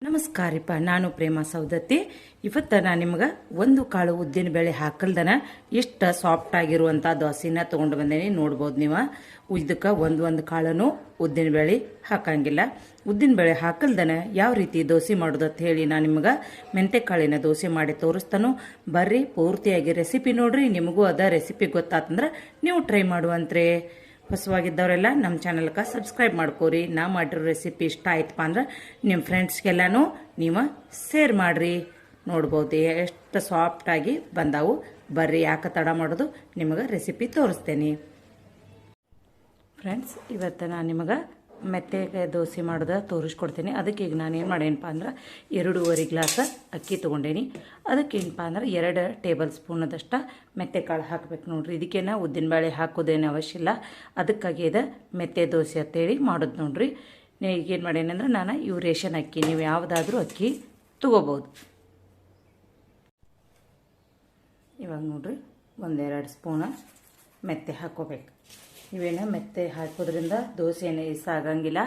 ನಮಸ್ಕಾರಪ್ಪ, ನಾನು ಪ್ರೇಮ ಸೌದತ್ತಿ. ಇವತ್ತು ನಾನು ನಿಮ್ಗೆ ಒಂದು ಕಾಳು ಉದ್ದಿನ ಬೇಳೆ ಹಾಕಲ್ದನ ಇಷ್ಟ ಸಾಫ್ಟ್ ಆಗಿರುವಂಥ ದೋಸೆನ ತೊಗೊಂಡು ಬಂದೇನಿ. ನೋಡ್ಬೋದು ನೀವು. ಇದಕ್ಕೆ ಒಂದು ಕಾಳನು ಉದ್ದಿನ ಬೇಳೆ ಹಾಕಂಗಿಲ್ಲ. ಉದ್ದಿನ ಬೇಳೆ ಹಾಕಲ್ದನ ಯಾವ ರೀತಿ ದೋಸೆ ಮಾಡೋದು ಅಂತ ಹೇಳಿ ನಾನು ನಿಮ್ಗೆ ಮೆಂತೆ ಕಾಳಿನ ದೋಸೆ ಮಾಡಿ ತೋರಿಸ್ತಾನು. ಬರ್ರಿ ಪೂರ್ತಿಯಾಗಿ ರೆಸಿಪಿ ನೋಡ್ರಿ. ನಿಮಗೂ ಅದ ರೆಸಿಪಿ ಗೊತ್ತಾತಂದ್ರೆ ನೀವು ಟ್ರೈ ಮಾಡುವಂತ್ರಿ. ಹೊಸವಾಗಿದ್ದವರೆಲ್ಲ ನಮ್ಮ ಚಾನಲ್ಗೆ ಸಬ್ಸ್ಕ್ರೈಬ್ ಮಾಡ್ಕೋರಿ. ನಾ ಮಾಡಿರೋ ರೆಸಿಪಿ ಇಷ್ಟ ಆಯ್ತಪ್ಪ ಅಂದ್ರೆ ನಿಮ್ಮ ಫ್ರೆಂಡ್ಸ್ಗೆಲ್ಲನೂ ನೀವು ಶೇರ್ ಮಾಡಿರಿ. ನೋಡ್ಬೋದು ಎಷ್ಟು ಸಾಫ್ಟಾಗಿ ಬಂದಾವು. ಬರ್ರಿ, ಯಾಕೆ ತಡ ಮಾಡೋದು, ನಿಮಗೆ ರೆಸಿಪಿ ತೋರಿಸ್ತೇನೆ. ಫ್ರೆಂಡ್ಸ್, ಇವತ್ತು ನಾನು ನಿಮಗೆ ಮೆತ್ತೆ ದೋಸೆ ಮಾಡೋದು ತೋರಿಸ್ಕೊಡ್ತೀನಿ. ಅದಕ್ಕೆ ಈಗ ನಾನು ಏನು ಮಾಡೇನಪ್ಪ ಅಂದ್ರೆ 2.5 ಗ್ಲಾಸ್ ಅಕ್ಕಿ ತೊಗೊಂಡೇನಿ. ಅದಕ್ಕೆ ಏನಪ್ಪ ಅಂದ್ರೆ 2 ಟೇಬಲ್ ಸ್ಪೂನದಷ್ಟು ಮೆತ್ತೆ ಕಾಳು ಹಾಕಬೇಕು ನೋಡ್ರಿ. ಇದಕ್ಕೇನ ಉದ್ದಿನಬೇಳೆ ಹಾಕೋದೇನು ಅವಶ್ಯ ಇಲ್ಲ. ಅದಕ್ಕಾಗಿ ಇದು ಮೆತ್ತೆ ದೋಸೆ ಅಂತೇಳಿ ಮಾಡೋದು ನೋಡ್ರಿ. ಈಗೇನು ಮಾಡೇನಂದ್ರೆ ನಾನು ಇವು ರೇಷನ್ ಅಕ್ಕಿ, ನೀವು ಯಾವುದಾದ್ರೂ ಅಕ್ಕಿ ತೊಗೋಬೋದು. ಇವಾಗ ನೋಡ್ರಿ 1-2 ಸ್ಪೂನ ಮೆತ್ತೆ ಹಾಕೋಬೇಕು. ಇವೇನ ಮೆತ್ತೆ ಹಾಕೋದ್ರಿಂದ ದೋಸೆ ಏನು ಇಷ್ಟ ಆಗಂಗಿಲ್ಲ,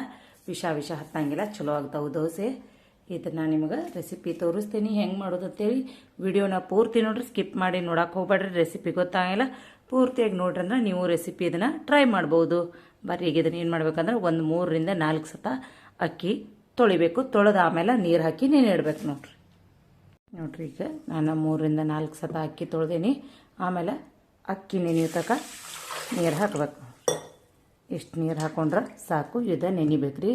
ವಿಷ ಹತ್ತಂಗಿಲ್ಲ, ಚಲೋ ಆಗ್ತಾವೆ ದೋಸೆ. ಇದನ್ನು ನಿಮಗೆ ರೆಸಿಪಿ ತೋರಿಸ್ತೀನಿ ಹೆಂಗೆ ಮಾಡೋದು ಅಂತೇಳಿ. ವಿಡಿಯೋನ ಪೂರ್ತಿ ನೋಡ್ರಿ, ಸ್ಕಿಪ್ ಮಾಡಿ ನೋಡಕ್ಕೆ ಹೋಗ್ಬೇಡ್ರಿ. ರೆಸಿಪಿ ಗೊತ್ತಾಗಿಲ್ಲ ಪೂರ್ತಿಯಾಗಿ ನೋಡ್ರಿ ಅಂದ್ರೆ ನೀವು ರೆಸಿಪಿ ಇದನ್ನು ಟ್ರೈ ಮಾಡ್ಬೋದು. ಬರ್ರಿ, ಈಗ ಇದನ್ನು ಏನು ಮಾಡ್ಬೇಕಂದ್ರೆ 3-4 ಸತ ಅಕ್ಕಿ ತೊಳಿಬೇಕು. ತೊಳೆದ ಆಮೇಲೆ ನೀರು ಹಾಕಿ ನೆನೆಯಿಡ್ಬೇಕು ನೋಡ್ರಿ. ಈಗ ನಾನು 3-4 ಸತ ಅಕ್ಕಿ ತೊಳೆದೇನಿ. ಆಮೇಲೆ ಅಕ್ಕಿ ನೆನೆಯೋ ತನಕ ನೀರು ಹಾಕಬೇಕು. ಇಷ್ಟು ನೀರು ಹಾಕೊಂಡ್ರೆ ಸಾಕು. ಇದು ನೆನಿಬೇಕು ರೀ.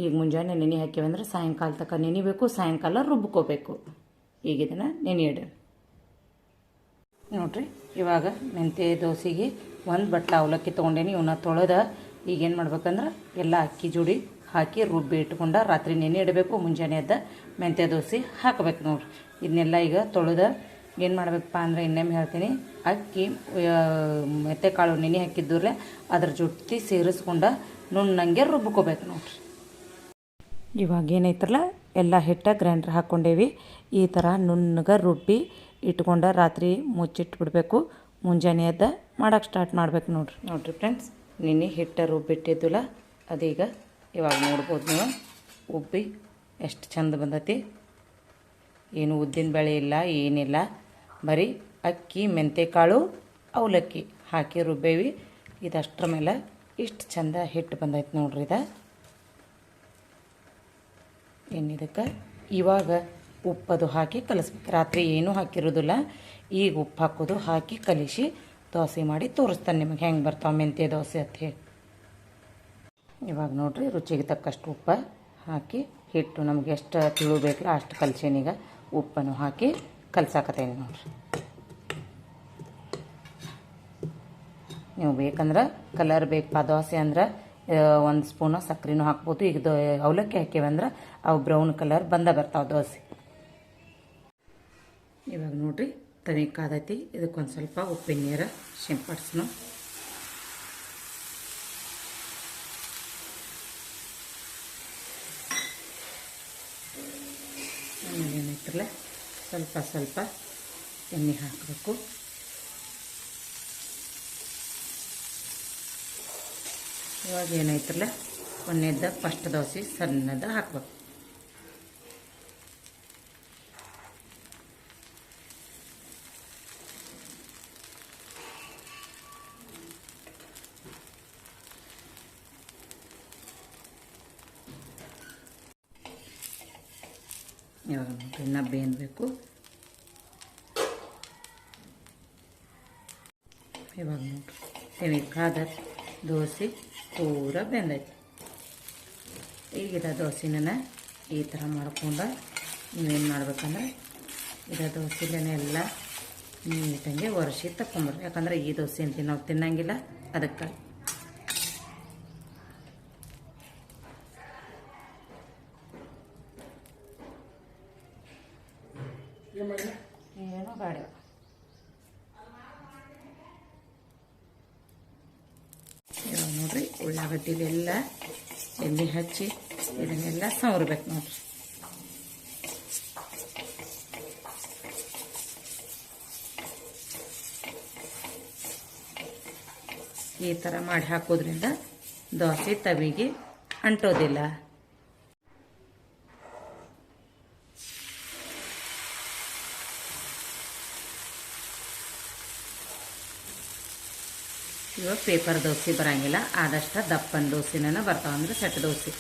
ಈಗ ಮುಂಜಾನೆ ನೆನೆ ಹಾಕಿವಂದ್ರೆ ಸಾಯಂಕಾಲ ತನಕ ನೆನಿಬೇಕು. ಸಾಯಂಕಾಲ ರುಬ್ಕೋಬೇಕು. ಈಗ ಇದನ್ನು ನೆನೆಯಿಡ ನೋಡ್ರಿ. ಇವಾಗ ಮೆಂತ್ಯ ದೋಸೆಗೆ 1 ಬಟ್ಲ ಅವಲಕ್ಕಿ ತೊಗೊಂಡೇನಿ. ಇವನ್ನ ತೊಳೆದ ಈಗೇನು ಮಾಡ್ಬೇಕಂದ್ರೆ ಎಲ್ಲ ಅಕ್ಕಿ ಜೋಡಿ ಹಾಕಿ ರುಬ್ಬಿ ಇಟ್ಕೊಂಡ ರಾತ್ರಿ ನೆನೆ ಇಡಬೇಕು. ಮುಂಜಾನೆ ಎದ್ದ ಮೆಂತ್ಯ ದೋಸೆ ಹಾಕಬೇಕು ನೋಡ್ರಿ. ಇದನ್ನೆಲ್ಲ ಈಗ ತೊಳೆದ ಏನು ಮಾಡಬೇಕಪ್ಪ ಅಂದರೆ ಇನ್ನೊಮ್ಮೆ ಹೇಳ್ತೀನಿ. ಅಕ್ಕಿ ಮೆತ್ತೆ ಕಾಳು ನೆನೆ ಹಾಕಿದ್ದೂರೇ ಅದ್ರ ಜೊತೆ ಸೇರಿಸ್ಕೊಂಡ ನುಣ್ಣಂಗೆ ರುಬ್ಕೋಬೇಕು ನೋಡ್ರಿ. ಇವಾಗ ಏನೈತ್ರಲ್ಲ ಎಲ್ಲ ಹಿಟ್ಟ ಗ್ರೈಂಡ್ರ್ ಹಾಕ್ಕೊಂಡೇವಿ. ಈ ಥರ ನುಣ್ಣಗೆ ರುಬ್ಬಿ ಇಟ್ಕೊಂಡ ರಾತ್ರಿ ಮುಚ್ಚಿಟ್ಬಿಡ್ಬೇಕು. ಮುಂಜಾನೆ ಎದ್ದ ಮಾಡೋಕ್ಕೆ ಸ್ಟಾರ್ಟ್ ಮಾಡ್ಬೇಕು ನೋಡ್ರಿ ಫ್ರೆಂಡ್ಸ್. ನೆನೆ ಹಿಟ್ಟ ರುಬ್ಬಿಟ್ಟಿದ್ದಿಲ್ಲ ಅದೀಗ ಇವಾಗ ನೋಡ್ಬೋದು ನೀವು. ಉಬ್ಬಿ ಎಷ್ಟು ಚಂದ ಬಂದತಿ. ಏನು ಉದ್ದಿನ ಬೇಳೆ ಇಲ್ಲ, ಏನಿಲ್ಲ, ಬರೀ ಅಕ್ಕಿ, ಮೆಂತೆಕಾಳು, ಅವಲಕ್ಕಿ ಹಾಕಿ ರುಬ್ಬೇವಿ. ಇದಷ್ಟರ ಮೇಲೆ ಇಷ್ಟು ಚಂದ ಹಿಟ್ಟು ಬಂದೈತೆ ನೋಡ್ರಿ. ಏನಿದಕ್ಕೆ ಇವಾಗ ಉಪ್ಪದು ಹಾಕಿ ಕಲಿಸ್ಬೇಕು. ರಾತ್ರಿ ಏನೂ ಹಾಕಿರೋದಿಲ್ಲ. ಈಗ ಉಪ್ಪು ಹಾಕೋದು ಹಾಕಿ ಕಲಿಸಿ ದೋಸೆ ಮಾಡಿ ತೋರಿಸ್ತಾನೆ ನಿಮಗೆ ಹೆಂಗೆ ಬರ್ತಾವೆ ಮೆಂತ್ಯ ದೋಸೆ ಅಂತ ಹೇಳಿ. ಇವಾಗ ನೋಡ್ರಿ, ರುಚಿಗೆ ತಕ್ಕಷ್ಟು ಉಪ್ಪು ಹಾಕಿ ಹಿಟ್ಟು ನಮ್ಗೆ ಎಷ್ಟು ತಿಳಬೇಕಲ್ಲ ಅಷ್ಟು ಕಲ್ಸೇನೀಗ. ಉಪ್ಪನ್ನು ಹಾಕಿ ಕಲ್ಸಾಕತ್ತೇನೆ ನೋಡ್ರಿ. ನೀವು ಬೇಕಂದ್ರೆ ಕಲರ್ ಬೇಕಪ್ಪ ದೋಸೆ ಅಂದ್ರೆ 1 ಸ್ಪೂನು ಸಕ್ಕರೆನೂ ಹಾಕ್ಬೋದು. ಈಗ ಅವಲಕ್ಕಿ ಹಾಕಿವಂದ್ರೆ ಅವು ಬ್ರೌನ್ ಕಲರ್ ಬರ್ತಾವೆ ದೋಸೆ. ಇವಾಗ ನೋಡ್ರಿ ತನಿ ಕಾದೈತಿ. ಇದಕ್ಕೊಂದು ಸ್ವಲ್ಪ ಉಪ್ಪಿನ ನೀರು ಸಿಂಪಡಿಸ್ನು. ಆಮೇಲೆ ಏನೈತ್ರಲ್ಲ ಸ್ವಲ್ಪ ಎಣ್ಣೆ ಹಾಕಬೇಕು. ಇವಾಗ ಏನೈತ್ರಲ್ಲ ಒಂದೇದ ಫಸ್ಟ್ ದೋಸೆ ಸಣ್ಣದ ಹಾಕ್ಬೇಕು. ಇವಾಗ ನೋಡ್ರಿ ಇನ್ನೂ ಬೇಯಬೇಕು. ಇವಾಗ ನೋಡ್ರಿ ತೆನಿಕಾದ ದೋಸೆ ಪೂರ ಬೆಂದೈತಿ. ಈಗಿದ ದೋಸೆನ ಈ ಥರ ಮಾಡ್ಕೊಂಡು ನೀವೇನು ಮಾಡ್ಬೇಕಂದ್ರೆ ಇದ ದೋಸೆಲೇ ಎಲ್ಲ ನೀಟಂಗೆ ಒರೆಸಿ ತಗೊಂಬರ್ರಿ. ಯಾಕಂದ್ರೆ ಈ ದೋಸೆ ಅಂತ ನಾವು ತಿನ್ನಂಗಿಲ್ಲ, ಅದಕ್ಕೆ. ಏನೋ ಬೇಡ. ಇವಾಗ ನೋಡ್ರಿ ಉಳ್ಳಾಗಡ್ಡಿಲೆಲ್ಲ ಎಣ್ಣೆ ಹಚ್ಚಿ ಇದನ್ನೆಲ್ಲ ಸವರ್ಬೇಕು ನೋಡ್ರಿ. ಈ ಥರ ಮಾಡಿ ಹಾಕೋದ್ರಿಂದ ದೋಸೆ ತವಿಗೆ ಅಂಟೋದಿಲ್ಲ. ಇವಾಗ ಪೇಪರ್ ದೋಸೆ ಬರಂಗಿಲ್ಲ, ಆದಷ್ಟು ದಪ್ಪನ ದೋಸೆನ ಬರ್ತಾವ, ಅಂದ್ರೆ ಸೆಟ್ ದೋಸೆ.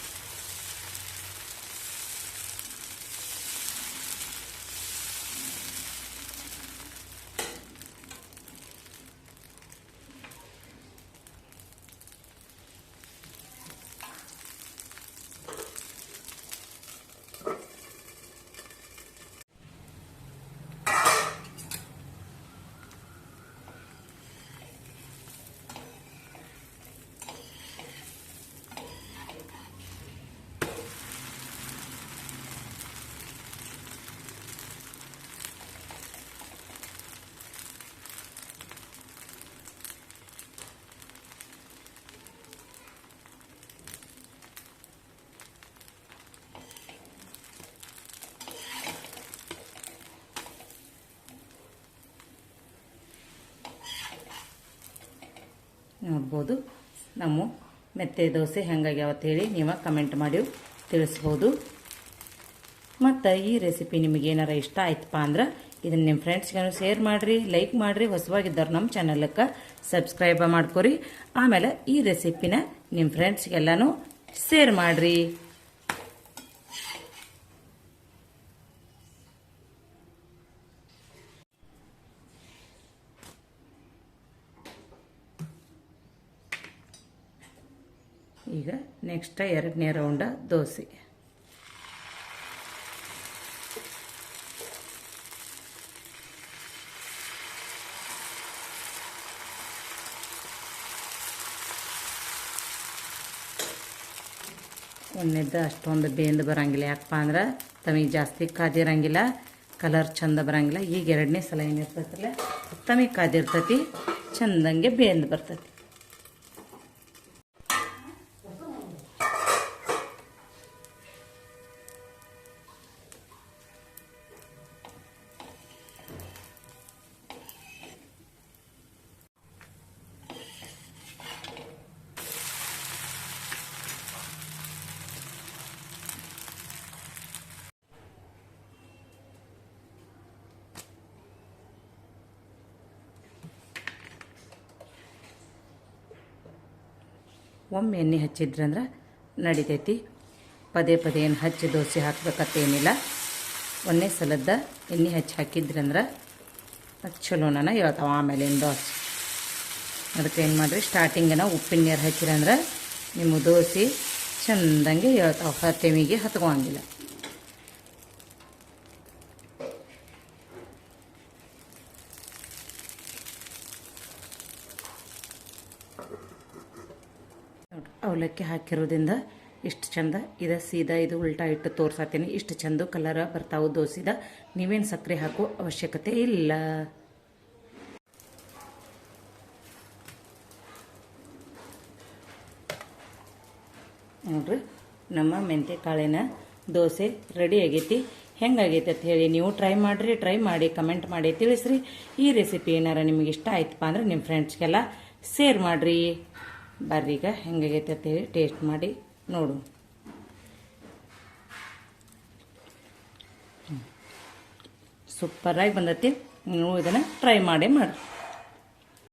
ನೋಡ್ಬೋದು ನಮ್ಮ ಮೆತ್ತೆ ದೋಸೆ ಹೆಂಗಾಗ್ಯಾವ ಹೇಳಿ ನೀವು ಕಮೆಂಟ್ ಮಾಡಿ ತಿಳಿಸ್ಬೋದು. ಮತ್ತು ಈ ರೆಸಿಪಿ ನಿಮಗೆ ಏನಾರ ಇಷ್ಟ ಆಯ್ತಪ್ಪ ಅಂದ್ರೆ ಇದನ್ನು ನಿಮ್ಮ ಫ್ರೆಂಡ್ಸ್ಗೂ ಶೇರ್ ಮಾಡಿರಿ, ಲೈಕ್ ಮಾಡಿರಿ. ಹೊಸವಾಗಿದ್ದವ್ರು ನಮ್ಮ ಚಾನಲ್ಗೆ ಸಬ್ಸ್ಕ್ರೈಬ್ ಮಾಡ್ಕೊರಿ. ಆಮೇಲೆ ಈ ರೆಸಿಪಿನ ನಿಮ್ಮ ಫ್ರೆಂಡ್ಸ್ಗೆಲ್ಲನೂ ಶೇರ್ ಮಾಡಿರಿ. ಈಗ ನೆಕ್ಸ್ಟ್ 2ನೇ ರೌಂಡ ದೋಸೆ. ಒಂದನೇದ್ದು ಅಷ್ಟೊಂದು ಬೇಂದು ಬರಂಗಿಲ್ಲ, ಯಾಕಪ್ಪ ಅಂದ್ರೆ ತಮಗೆ ಜಾಸ್ತಿ ಕಾದಿರಂಗಿಲ್ಲ, ಕಲರ್ ಚಂದ ಬರಂಗಿಲ್ಲ. ಈಗ 2ನೇ ಸಲ ಏನಿರ್ತೈತಲ್ಲ ತಮಗೆ ಕಾದಿರ್ತೈತಿ, ಚಂದಂಗೆ ಬೇಂದು ಬರ್ತೈತಿ. ಒಮ್ಮೆ ಎಣ್ಣೆ ಹಚ್ಚಿದ್ರಂದ್ರೆ ನಡಿತೈತಿ, ಪದೇ ಪದೇ ಏನು ಹಚ್ಚಿ ದೋಸೆ ಹಾಕ್ಬೇಕತ್ತೇನಿಲ್ಲ. ಒಂದೇ ಸಲದ ಎಣ್ಣೆ ಹಚ್ಚಿ ಹಾಕಿದ್ರಂದ್ರೆ ಅದು ಚಲೋನ ಹೇಳ್ತಾವೆ ಆಮೇಲಿನ ದೋಸೆ. ಅದಕ್ಕೆ ಏನು ಮಾಡಿರಿ, ಸ್ಟಾರ್ಟಿಂಗನ ಉಪ್ಪಿನ ನೀರು ಹಚ್ಚಿರಂದ್ರೆ ನಿಮ್ಮ ದೋಸೆ ಚೆಂದಂಗೆ ಹೇಳ್ತಾವೆ, ತೆಮಿಗೆ ಹತ್ಕೊಂಗಿಲ್ಲ. ಅವಲಕ್ಕಿ ಹಾಕಿರೋದ್ರಿಂದ ಇಷ್ಟು ಚಂದ ಇದು ಸೀದಾ ಇದು ಉಲ್ಟಾ ಇಟ್ಟು ತೋರ್ಸಾತೀನಿ. ಇಷ್ಟು ಚಂದ ಕಲರ್ ಬರ್ತಾವೆ ದೋಸೆದ. ನೀವೇನು ಸಕ್ಕರೆ ಹಾಕೋ ಅವಶ್ಯಕತೆ ಇಲ್ಲ. ನೋಡ್ರಿ, ನಮ್ಮ ಮೆಂತ್ಯ ಕಾಳಿನ ದೋಸೆ ರೆಡಿ ಆಗೈತಿ. ಹೆಂಗಾಗೈತೆ ಅಂತ ಹೇಳಿ ನೀವು ಟ್ರೈ ಮಾಡಿರಿ. ಟ್ರೈ ಮಾಡಿ ಕಮೆಂಟ್ ಮಾಡಿ ತಿಳಿಸ್ರಿ. ಈ ರೆಸಿಪಿ ಏನಾರ ನಿಮಗೆ ಇಷ್ಟ ಆಯ್ತಪ್ಪ ಅಂದ್ರೆ ನಿಮ್ಮ ಫ್ರೆಂಡ್ಸ್ಗೆಲ್ಲ ಶೇರ್ ಮಾಡಿರಿ. ಬರ್ರಿ ಈಗ ಹೆಂಗಾಗೈತೆ ಅಂತೇಳಿ ಟೇಸ್ಟ್ ಮಾಡಿ ನೋಡು. ಸೂಪರಾಗಿ ಬಂದೈತಿ. ನೀವು ಇದನ್ನು ಟ್ರೈ ಮಾಡಿ